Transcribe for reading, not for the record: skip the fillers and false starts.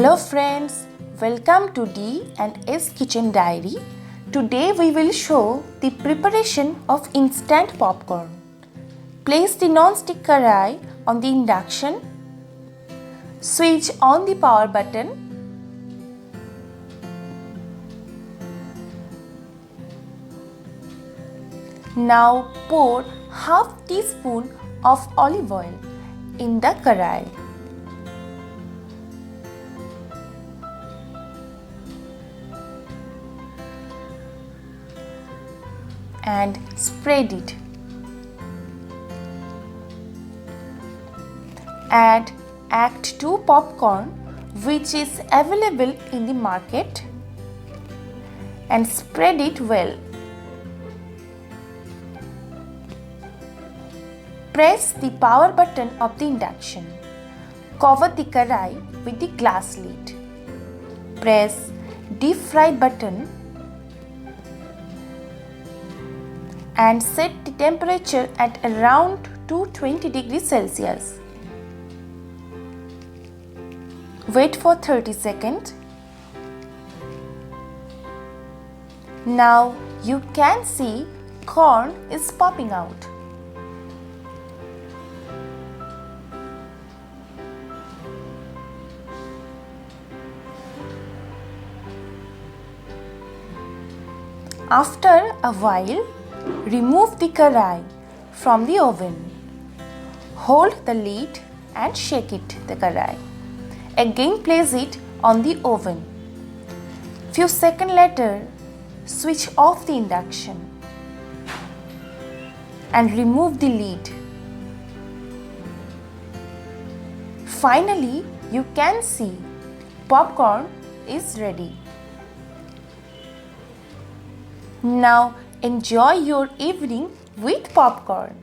Hello friends, welcome to D and S Kitchen Diary. Today we will show the preparation of instant popcorn. Place the non-stick karai on the induction. Switch on the power button. Now pour half teaspoon of olive oil in the karai. And spread it. Add Act 2 popcorn, which is available in the market, and spread it well. Press the power button of the induction. Cover the karai with the glass lid. Press deep fry button and set the temperature at around 220 degrees Celsius. Wait for 30 seconds. Now you can see corn is popping out. After a while, remove the karai from the oven. Hold the lid and shake the karai. Again place it on the oven. Few seconds later, switch off the induction and remove the lid. Finally, you can see popcorn is ready. Now enjoy your evening with popcorn.